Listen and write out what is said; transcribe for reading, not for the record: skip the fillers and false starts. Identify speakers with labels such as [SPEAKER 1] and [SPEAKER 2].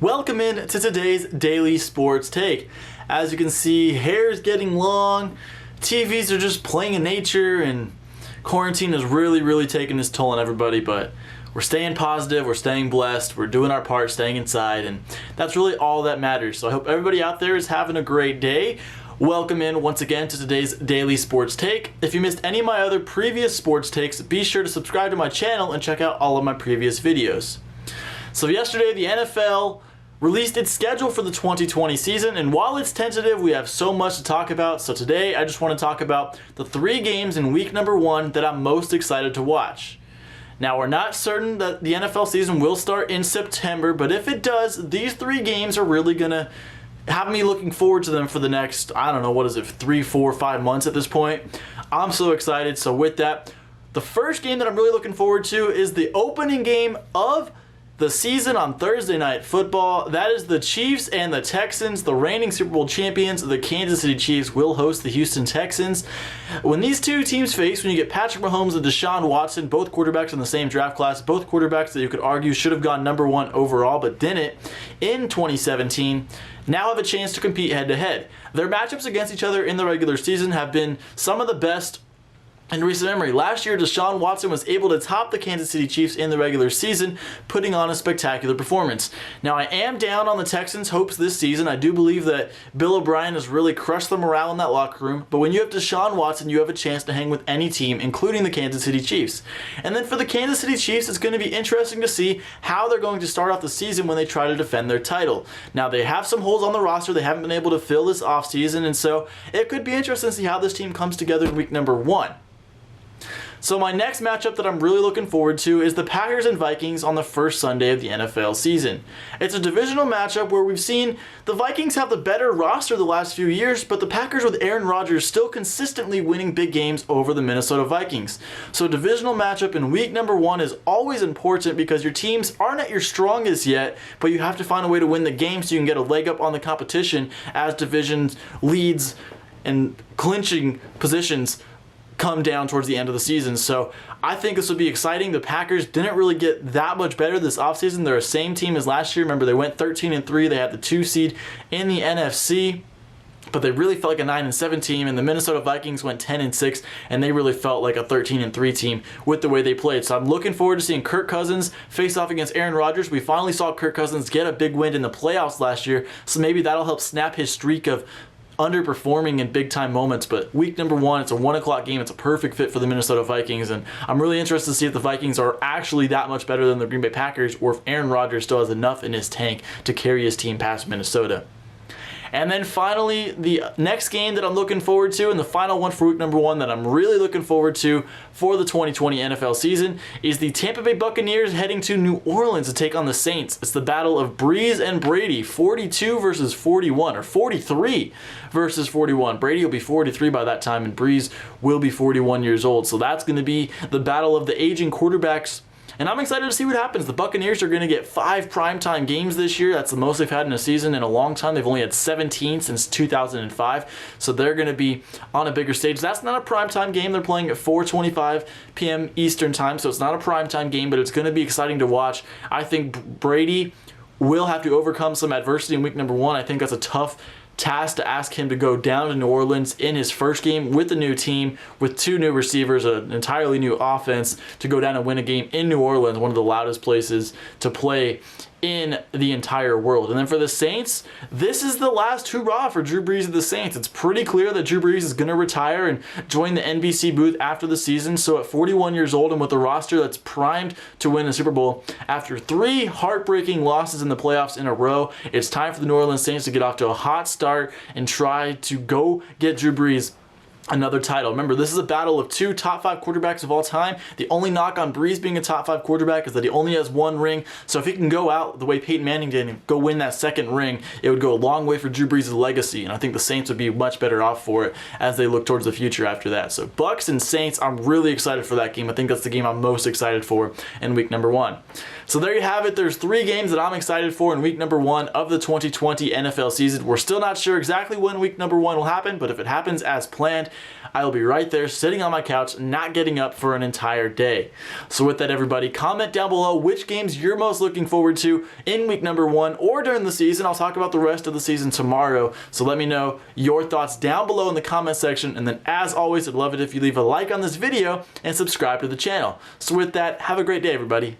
[SPEAKER 1] Welcome in to today's Daily Sports Take. As you can see, hair is getting long, TVs are just playing in nature, and quarantine is really taking its toll on everybody, but we're staying positive, we're staying blessed, we're doing our part, staying inside, and that's really all that matters. So I hope everybody out there is having a great day. Welcome in once again to today's Daily Sports Take. If you missed any of my other previous sports takes, be sure to subscribe to my channel and check out all of my previous videos. So yesterday, the NFL released its schedule for the 2020 season, and while it's tentative, we have so much to talk about. So today, I just want to talk about the 3 games in week number 1 that I'm most excited to watch. Now, we're not certain that the NFL season will start in September, but if it does, these 3 games are really going to have me looking forward to them for the next, 3, 4, 5 months at this point. I'm so excited. So with that, the first game that I'm really looking forward to is the opening game of the season on Thursday Night Football. That is the Chiefs and the Texans. The reigning Super Bowl champions, the Kansas City Chiefs, will host the Houston Texans. When these two teams face, when you get Patrick Mahomes and Deshaun Watson, both quarterbacks in the same draft class, both quarterbacks that you could argue should have gone number 1 overall but didn't in 2017, now have a chance to compete head-to-head. Their matchups against each other in the regular season have been some of the best in recent memory. Last year, Deshaun Watson was able to top the Kansas City Chiefs in the regular season, putting on a spectacular performance. Now, I am down on the Texans' hopes this season. I do believe that Bill O'Brien has really crushed the morale in that locker room, but when you have Deshaun Watson, you have a chance to hang with any team, including the Kansas City Chiefs. And then for the Kansas City Chiefs, it's going to be interesting to see how they're going to start off the season when they try to defend their title. Now, they have some holes on the roster they haven't been able to fill this offseason, and so it could be interesting to see how this team comes together in week number 1. So my next matchup that I'm really looking forward to is the Packers and Vikings on the first Sunday of the NFL season. It's a divisional matchup where we've seen the Vikings have the better roster the last few years, but the Packers with Aaron Rodgers still consistently winning big games over the Minnesota Vikings. So a divisional matchup in week number 1 is always important because your teams aren't at your strongest yet, but you have to find a way to win the game so you can get a leg up on the competition as division leads and clinching positions come down towards the end of the season. So I think this will be exciting. The Packers didn't really get that much better this offseason. They're the same team as last year. Remember, they went 13-3. They had the 2 seed in the NFC, but they really felt like a 9-7 team, and the Minnesota Vikings went 10-6, and they really felt like a 13-3 team with the way they played. So I'm looking forward to seeing Kirk Cousins face off against Aaron Rodgers. We finally saw Kirk Cousins get a big win in the playoffs last year, so maybe that'll help snap his streak of underperforming in big time moments. But week number 1, it's a 1 o'clock game. It's a perfect fit for the Minnesota Vikings, and I'm really interested to see if the Vikings are actually that much better than the Green Bay Packers, or if Aaron Rodgers still has enough in his tank to carry his team past Minnesota. And then finally, the next game that I'm looking forward to, and the final one for week number 1 that I'm really looking forward to for the 2020 NFL season, is the Tampa Bay Buccaneers heading to New Orleans to take on the Saints. It's the battle of Breeze and Brady, 42 versus 41, or 43 versus 41. Brady will be 43 by that time, and Breeze will be 41 years old. So that's going to be the battle of the aging quarterbacks, and I'm excited to see what happens. The Buccaneers are going to get 5 primetime games this year. That's the most they've had in a season in a long time. They've only had 17 since 2005. So they're going to be on a bigger stage. That's not a primetime game. They're playing at 4:25 p.m. Eastern time. So it's not a primetime game, but it's going to be exciting to watch. I think Brady will have to overcome some adversity in week number 1. I think that's a tough task to ask him to go down to New Orleans in his first game with a new team, with 2 new receivers, an entirely new offense, to go down and win a game in New Orleans, one of the loudest places to play in the entire world. And then for the Saints, this is the last hurrah for Drew Brees of the Saints. It's pretty clear that Drew Brees is going to retire and join the NBC booth after the season. So at 41 years old and with a roster that's primed to win a Super Bowl, after 3 heartbreaking losses in the playoffs in a row, it's time for the New Orleans Saints to get off to a hot start and try to go get Drew Brees another title. Remember, this is a battle of 2 top 5 quarterbacks of all time. The only knock on Breeze being a top 5 quarterback is that he only has 1 ring. So if he can go out the way Peyton Manning did and go win that 2nd ring, it would go a long way for Drew Brees' legacy. And I think the Saints would be much better off for it as they look towards the future after that. So Bucs and Saints, I'm really excited for that game. I think that's the game I'm most excited for in week number 1. So there you have it. There's 3 games that I'm excited for in week number 1 of the 2020 NFL season. We're still not sure exactly when week number 1 will happen, but if it happens as planned, I will be right there sitting on my couch, not getting up for an entire day. So with that, everybody, comment down below which games you're most looking forward to in week number 1 or during the season. I'll talk about the rest of the season tomorrow. So let me know your thoughts down below in the comment section. And then as always, I'd love it if you leave a like on this video and subscribe to the channel. So with that, have a great day, everybody.